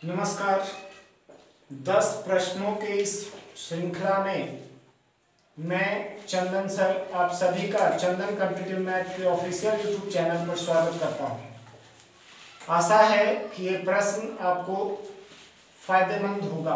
नमस्कार। 10 प्रश्नों के इस श्रृंखला में मैं चंदन सर आप सभी का चंदन कॉम्पिटिटिव मैथ के ऑफिशियल यूट्यूब चैनल पर स्वागत करता हूं। आशा है कि ये प्रश्न आपको फायदेमंद होगा।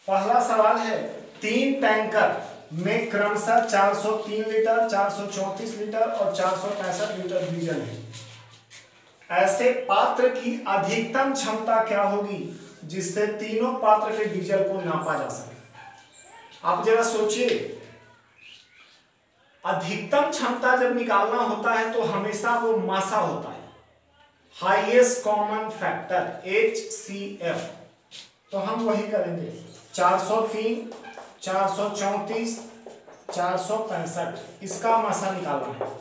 पहला सवाल है, 3 टैंकर में क्रमशः 403 लीटर, 434 लीटर और 465 लीटर डीजल है। ऐसे पात्र की अधिकतम क्षमता क्या होगी जिससे तीनों पात्र के डीजल को नापा जा सके। आप जरा सोचिए, अधिकतम क्षमता जब निकालना होता है तो हमेशा वो मासा होता है, हाईएस्ट कॉमन फैक्टर HCF। तो हम वही करेंगे, 403, 434, 465 इसका मासा निकालना है।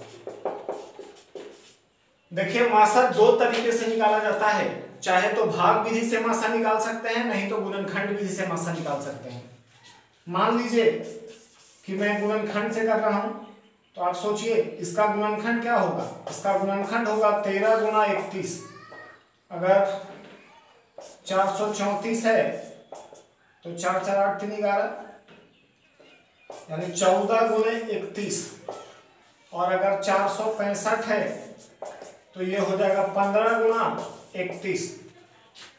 देखिए, मासा 2 तरीके से निकाला जाता है, चाहे तो भाग विधि से मासा निकाल सकते हैं, नहीं तो गुणनखंड विधि से मासा निकाल सकते हैं। मान लीजिए कि मैं गुणनखंड से कर रहा हूं, तो आप सोचिए इसका गुणनखंड क्या होगा। इसका गुणनखंड होगा 13 गुना 31। अगर 434 है तो 4 4 8 3 11, यानी 14 गुने 31। और अगर 465 है तो ये हो जाएगा 15 गुना 31।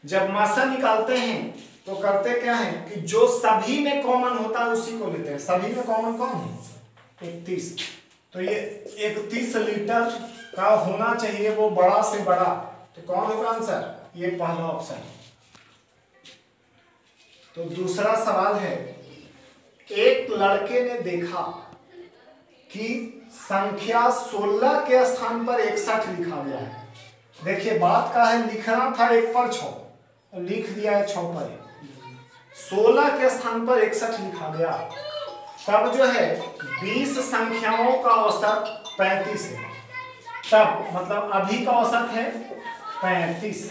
जब मासा निकालते हैं तो करते क्या है कि जो सभी में कॉमन होता है उसी को लेते हैं। सभी में कॉमन कौन है? 31। तो ये 31 लीटर का होना चाहिए, वो बड़ा से बड़ा। तो कौन होगा आंसर? ये पहला ऑप्शन। तो दूसरा सवाल है, एक लड़के ने देखा कि संख्या 16 के स्थान पर 61 लिखा गया है। देखिए, बात का है, लिखना था 1 पर 6, लिख दिया है 6 पर 1। 16 के स्थान पर 61 लिखा गया। तब जो है 20 संख्याओं का औसत 35 है। तब मतलब अभी का औसत है 35।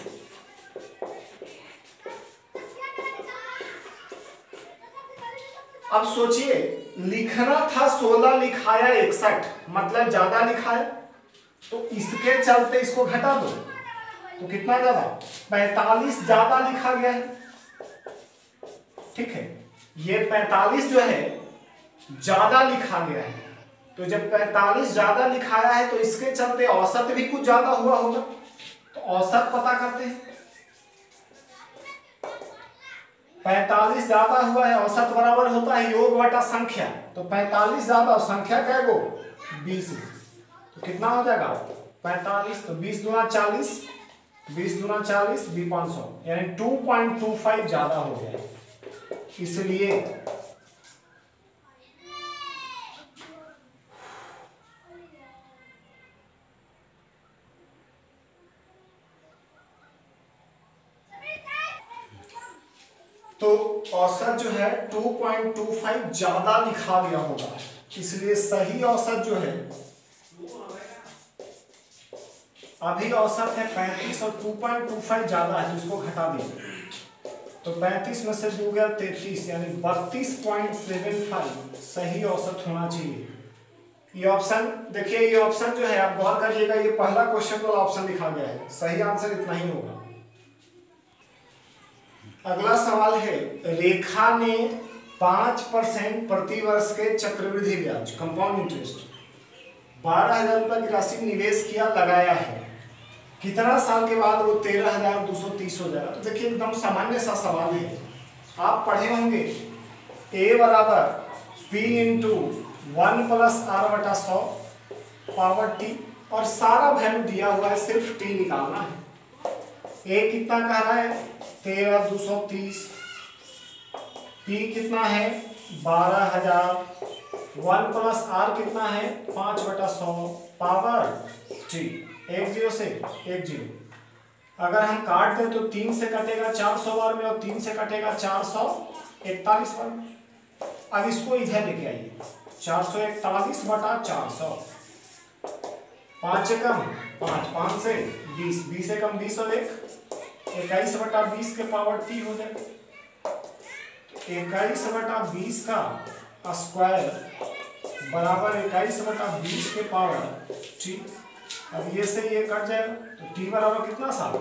अब सोचिए, लिखना था 16, लिखाया 61, मतलब ज्यादा लिखा है। तो इसके चलते इसको घटा दो तो कितना ज्यादा? 45 ज्यादा लिखा गया है। ठीक है, ये 45 जो है ज्यादा लिखा गया है। तो जब 45 ज्यादा लिखाया है तो इसके चलते औसत भी कुछ ज्यादा हुआ होगा। तो औसत पता करते हैं। 45 ज्यादा हुआ है, औसत बराबर होता है योग बटा संख्या। तो 45 ज्यादा, संख्या क्या गो? 20। तो कितना हो जाएगा? 45। तो 20 दूना 40, 20 दूना 40, 500, यानी 2.25 ज्यादा हो गया। इसलिए तो औसत जो है 2.25 ज्यादा लिखा गया होगा। इसलिए सही औसत जो है, अभी औसत है 35 और 2.25 ज्यादा है, तो इसको घटा दिए। तो 35 में से 2 गया 33, यानी 32.75 सही औसत होना चाहिए। ये ऑप्शन देखिए, ये ऑप्शन जो है आप गौर करिएगा, ये पहला क्वेश्चन वाला ऑप्शन लिखा गया है। सही आंसर इतना ही होगा। अगला सवाल है, रेखा ने 5% प्रति वर्ष के चक्रवृद्धि ब्याज कंपाउंड इंटरेस्ट 12,000 रुपये की राशि निवेश किया, लगाया है। कितना साल के बाद वो 13,230 हो जाएगा? तो देखिए, एकदम सामान्य सा सवाल है, आप पढ़े होंगे। A बराबर P इंटू 1 प्लस R बटा 100 पावर T, और सारा वैल्यू दिया हुआ है, सिर्फ T निकालना है। A कितना कह रहा है? 13,230। P कितना है? 12,000। 1 प्लस R कितना है? 5 बटा 100 पावर T। 1 0 से 1 0। अगर हम काट दें तो 3 से कटेगा 400 बार में, और 3 से कटेगा 441 बार में। अब इसको इधर लेके आइए, 441 बटा 400। 5 एकम 5, 5 से 20, 20 एकम 20 और 1, 21 बटा 20 के पावर T हो जाए। 21 बटा 20 का स्क्वायर बराबर 21 बटा 20 के पावर T। अब ये से ये कट जाएगा, तो T बराबर कितना साल?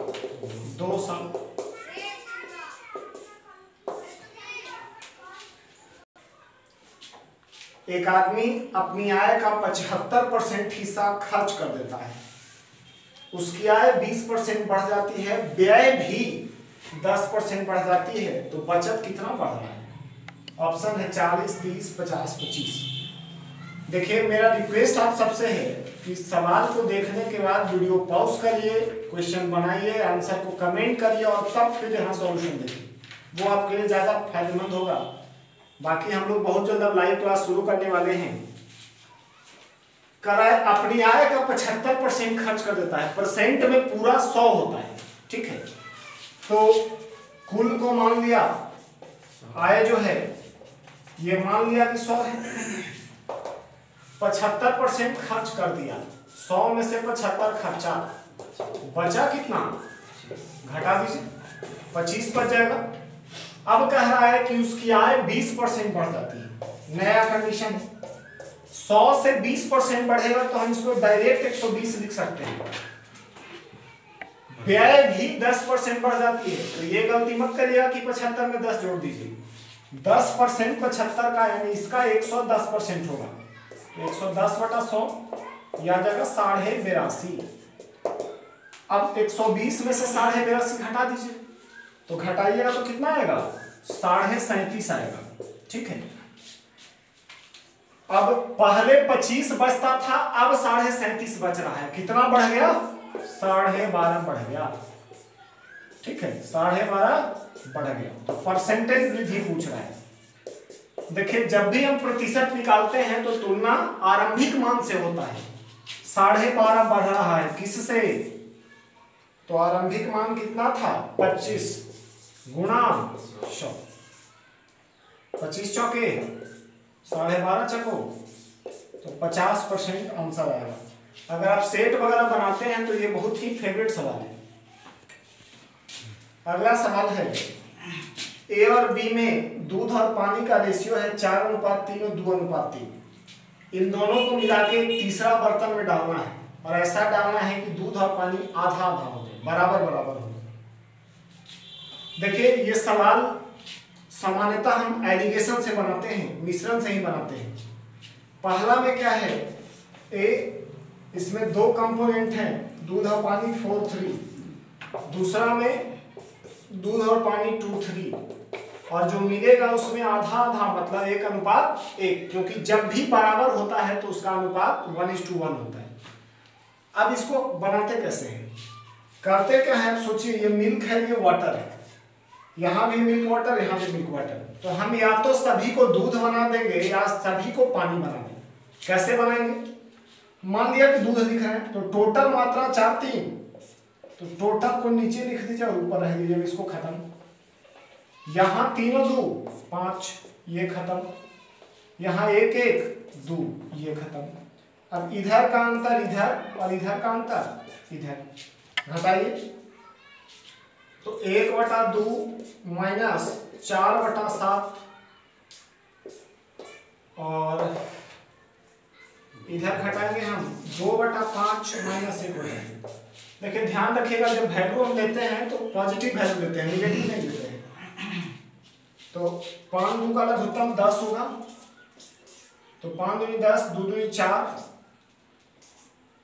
2 साल। एक आदमी अपनी आय का 75% हिस्सा खर्च कर देता है, उसकी आय 20% बढ़ जाती है, व्यय भी 10% बढ़ जाती है, तो बचत कितना बढ़ रहा है? ऑप्शन है 40, 30, 50, 25। देखिए मेरा रिक्वेस्ट आप सबसे है कि सवाल को देखने के बाद वीडियो पॉज करिए, क्वेश्चन बनाइए, आंसर को कमेंट करिए और तब फिर यहाँ सॉल्यूशन देखिए, वो आपके लिए ज़्यादा फायदेमंद होगा। बाकी हम लोग बहुत जल्द अब लाइव क्लास शुरू करने वाले हैं। कराए अपनी आय का 75% खर्च कर देता है, परसेंट में पूरा 100 होता है, ठीक है। तो कुल को मान लिया, आय जो है ये मान लिया कि 100 है, 75% खर्च कर दिया, 100 में से 75 खर्चा, बचा कितना? घटा दीजिए, 25 बच जाएगा। अब कह रहा है कि उसकी आय 20% बढ़ जाती है, नया कंडीशन है। 100 से 20% बढ़ेगा तो हम इसको डायरेक्ट 120 लिख सकते हैं। व्यय भी 10% बढ़ जाती है, तो ये गलती मत करिएगा कि 75 में 10 जोड़ दीजिए। 10% 75 का, यानी इसका 110% होगा। 110/100 या जाएगा 82.5। अब 120 में से 82.5 घटा दीजिए, तो घटाइएगा तो कितना आएगा? 37.5 आएगा, ठीक है। अब पहले 25 बचता था, अब 37.5 बच रहा है, कितना बढ़ गया? 12.5 बढ़ गया, ठीक है, 12.5 बढ़ गया। तो परसेंटेज वृद्धि पूछ रहा है। देखिए जब भी हम प्रतिशत निकालते हैं तो तुलना आरंभिक मान से होता है। 12.5 बढ़ रहा है किससे? तो आरंभिक मान कितना था? 25 गुणा 100, 25 चौके 12.5 चको, तो 50% आंसर आएगा। अगर आप सेट वगैरह बनाते हैं तो ये बहुत ही फेवरेट सवाल है। अगला सवाल है, ए और बी में दूध और पानी का रेशियो है 4:3 और 2:3। इन दोनों को मिला के तीसरा बर्तन में डालना है और ऐसा डालना है कि दूध और पानी आधा आधा हो जाए, बराबर बराबर हो। देखिए ये सवाल सामान्यतः हम एलिगेशन से बनाते हैं, मिश्रण से ही बनाते हैं। पहला में क्या है? ए, इसमें 2 कंपोनेंट हैं, दूध और पानी 4:3। दूसरा में दूध और पानी 2:3, और जो मिलेगा उसमें आधा आधा, मतलब 1:1, क्योंकि जब भी बराबर होता है तो उसका अनुपात 1:1 होता है। अब इसको बनाते कैसे हैं? करते क्या है? सोचिए, ये मिल्क है, ये वाटर है, यहाँ भी मिल्क वाटर, यहाँ भी मिल्क वाटर। तो हम या तो सभी को दूध बना देंगे या सभी को पानी बना देंगे। कैसे बनाएंगे? मान लिया कि दूध लिख रहे हैं, तो टोटल मात्रा 4, 3, तो टोटल को नीचे लिख दीजिए और ऊपर रह दीजिए, इसको खत्म। यहाँ 3 और 2 5, ये खत्म। यहाँ 1 1 2, ये खत्म। अब इधर का अंतर इधर और इधर का अंतर इधर, घटाइए तो 1/2 माइनस 4/7, और इधर घटाएंगे हम 2/5 माइनस 1/2। देखिए ध्यान रखिएगा, जब वैल्यू हम लेते हैं तो पॉजिटिव वैल्यू लेते हैं, निगेटिव नहीं लेते हैं। तो 5 2 का लघुत्तम 10 होगा, तो 5 दूनी 10, 2 दूनी 4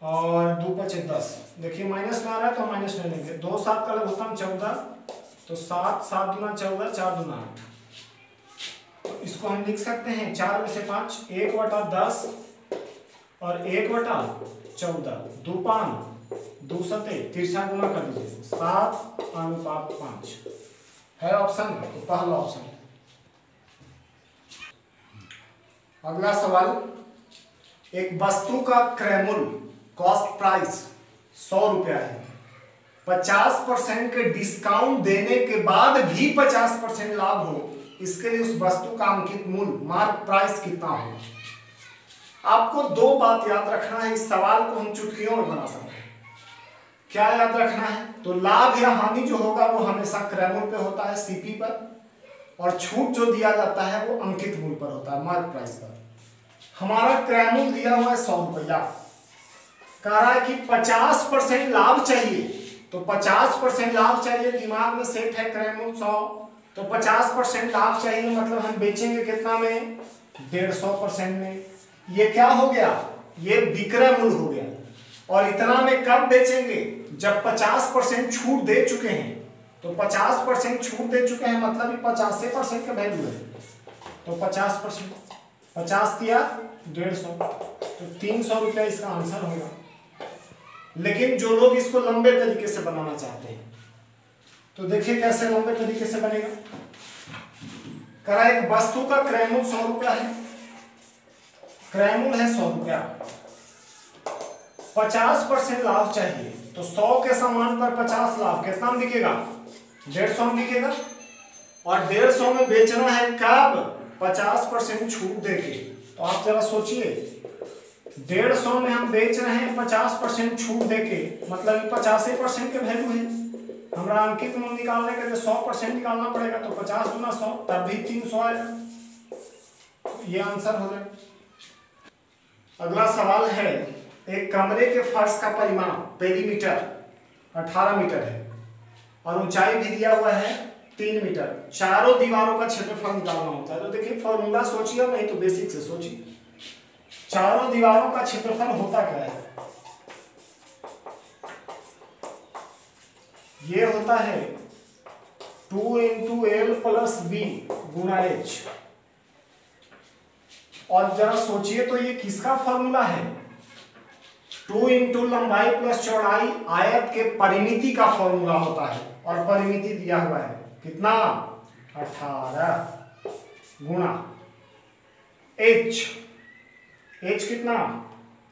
और 2 5 10। देखिए माइनस में आ रहा है तो माइनस में लेंगे। 2 7 का लघुत्तम 14, तो 7 7 दूना 14, 4 दूना 8। तो इसको हम लिख सकते हैं 4 में से 5, 1/10 और 1/14, 2 5 2 7, तिरछा गुना कर दीजिए, 7:5 है ऑप्शन, तो पहला ऑप्शन। अगला सवाल, एक वस्तु का क्रय मूल्य कॉस्ट प्राइस 100 रुपया है, 50% के डिस्काउंट देने के बाद भी 50% लाभ हो, इसके लिए उस वस्तु का अंकित मूल्य मार्क प्राइस कितना हो? आपको 2 बात याद रखना है। इस सवाल को हम चुटकियों में बना सकते हैं। क्या याद रखना है? तो लाभ या हानि जो होगा वो हमेशा क्रय मूल्य पे होता है, सीपी पर, और छूट जो दिया जाता है वो अंकित मूल्य पर होता है, मार्क प्राइस पर। हमारा क्रय मूल्य दिया हुआ है 100 रुपया, कह रहा है कि 50% लाभ चाहिए, तो 50% लाभ चाहिए, दिमाग में सेट है क्रय मूल्य 100, तो 50% लाभ चाहिए, मतलब हम बेचेंगे कितना में? 150% में। ये क्या हो गया, ये विक्रय मूल्य हो गया। और इतना में कब बेचेंगे, जब 50% छूट दे चुके हैं। तो 50% छूट दे चुके हैं मतलब 50% का वैल्यू है। तो 50%, 50 किया 150, तो 300 रुपया इसका आंसर होगा। लेकिन जो लोग इसको लंबे तरीके से बनाना चाहते हैं, तो देखिए कैसे लंबे तरीके से बनेगा। करा एक वस्तु का क्रय मूल्य 100 रुपया है, क्रय मूल्य है 100 रुपया, 50% लाभ चाहिए। तो 100 के सामान पर 50 लाभ कितना में दिखेगा, 150 में दिखेगा। और 150 में बेचना है कब, 50% छूट देके। तो आप जरा सोचिए, 150 में हम बेच रहे हैं 50% छूट देके, मतलब 85% के वैल्यू है। हमारा अंकित मूल्य निकालने के लिए 100% निकालना पड़ेगा। तो 50 गुना 100 तब भी 300 आएगा। ये आंसर हो जाएगा। अगला सवाल है, एक कमरे के फर्श का परिमाण पेरीमीटर 18 मीटर है और ऊंचाई भी दिया हुआ है 3 मीटर। चारों दीवारों का क्षेत्रफल निकालना होता है। तो देखिए फॉर्मूला सोचिए, नहीं तो बेसिक से सोचिए। चारों दीवारों का क्षेत्रफल होता क्या है, ये होता है 2 × L + B × H। और जरा सोचिए तो ये किसका फॉर्मूला है, 2 × लंबाई + चौड़ाई आयत के परिमिति का फॉर्मूला होता है। और परिमिति दिया हुआ है कितना, 18 गुणा H, H कितना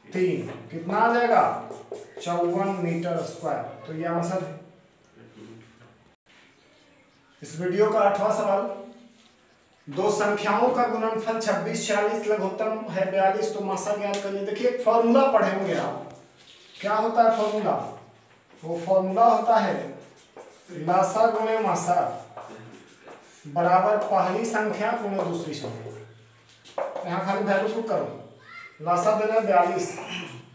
3, कितना आ जाएगा 54 मीटर स्क्वायर। तो ये आंसर है। इस वीडियो का 8वां सवाल, दो संख्याओं का गुणनफल 26 40 लघुत्तम है 42, तो मासा ज्ञात करिए। देखिए एक फॉर्मूला पढ़े होंगे आप, क्या होता है फॉर्मूला, वो फॉर्मूला होता है लासा गुणे मासा बराबर पहली संख्या गुणे दूसरी संख्या। यहाँ खाली वैल्यू पुट करो, लासा देना 42,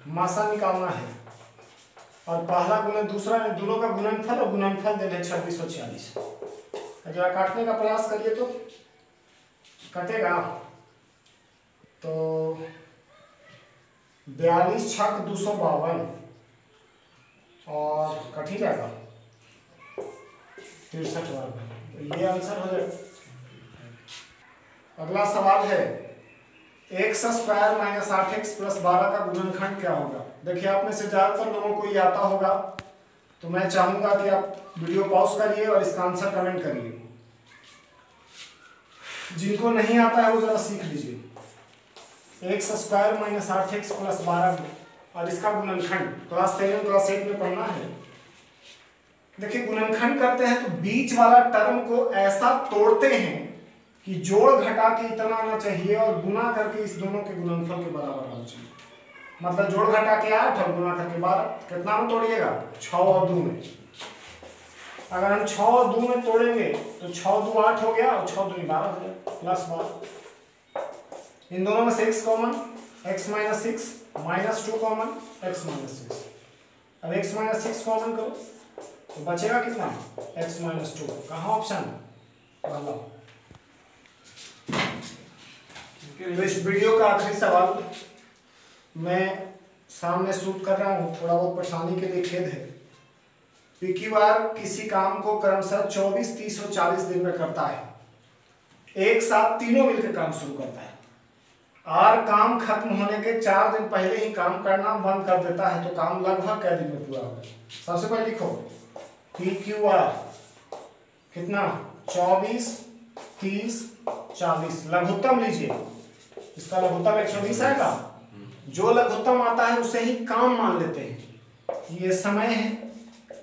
मासा निकालना है और पहला गुणे दूसरा, दोनों का गुणनफल और गुणनफल देना है 26 और 40। जरा काटने का प्रयास करिए तो कटेगा। तो 42 × 6 = 252 और कट ही जाएगा 63 वर्ग। ये आंसर हो जाएगा। अगला सवाल है, x² - 8x + 12 का गुणनखंड क्या होगा। देखिए आप में से ज्यादातर लोगों को ये आता होगा, तो मैं चाहूंगा कि आप वीडियो पॉज करिए और इसका आंसर कमेंट करिए। जिनको नहीं आता है वो जरा सीख लीजिए। x² - 8x + 12 और इसका गुणनखंड क्लास 7 क्लास 8 में पढ़ना है। देखिए गुणनखंड करते हैं तो बीच वाला टर्म को ऐसा तोड़ते हैं कि जोड़ घटा के इतना आना चाहिए और गुना करके इस दोनों के गुणनफल के बराबर आना चाहिए। मतलब जोड़ घटा के 8 और गुना करके 12, कितना में तोड़िएगा 6 और 2 में। अगर हम 6 और 2 में तोड़ेंगे तो 6 2 8 हो गया और 6 2 12 हो गया प्लस 12। इन दोनों में से x common, x - 6 -2 common, x - 6। अब x - 6 कॉमन करो तो बचेगा कितना, x - 2। कहाँ ऑप्शन पहला। तो इस वीडियो का आखिरी सवाल मैं सामने शूट कर रहा हूँ, थोड़ा बहुत परेशानी के लिए खेद है। PQR किसी काम को क्रमशः 24, 30 और 40 दिन में करता है। एक साथ तीनों मिलकर काम शुरू करता है। R काम खत्म होने के 4 दिन पहले ही काम करना बंद कर देता है, तो काम लगभग कै दिन में पूरा होगा। सबसे पहले लिखो PQR कितना 24, 30, 40। लघुत्तम लीजिए, इसका लघुत्तम 120 आएगा। जो लघुत्तम आता है उसे ही काम मान लेते हैं। ये समय है,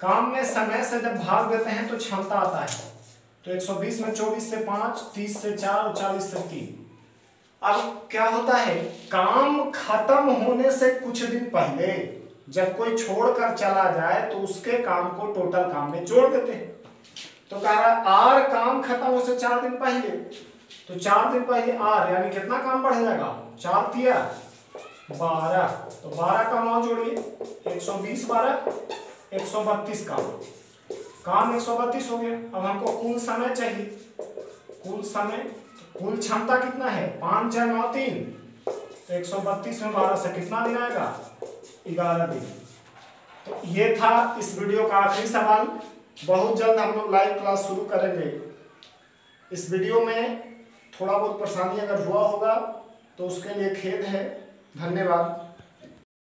काम में समय से जब भाग देते हैं तो क्षमता आता है। तो 120 में 24 से 5, 30 से 4 और 40 से 3। अब क्या होता है, काम खत्म होने से कुछ दिन पहले जब कोई छोड़कर चला जाए तो उसके काम को टोटल काम में जोड़ देते हैं। तो कह रहा है आर काम खत्म होने से 4 दिन पहले, तो 4 दिन पहले आर यानी कितना काम बढ़ जाएगा, 4 तिया 12। तो 12 का मान जोड़िए, 120 12 132 काम 132 हो गया। अब हमको कुल समय चाहिए, कुल समय कुल क्षमता कितना है 5 4 9 3, 132 में 12 से कितना दिन आएगा 11 दिन। तो ये था इस वीडियो का आखिरी सवाल। बहुत जल्द हम लोग लाइव क्लास शुरू करेंगे। इस वीडियो में थोड़ा बहुत परेशानी अगर हुआ होगा तो उसके लिए खेद है। धन्यवाद।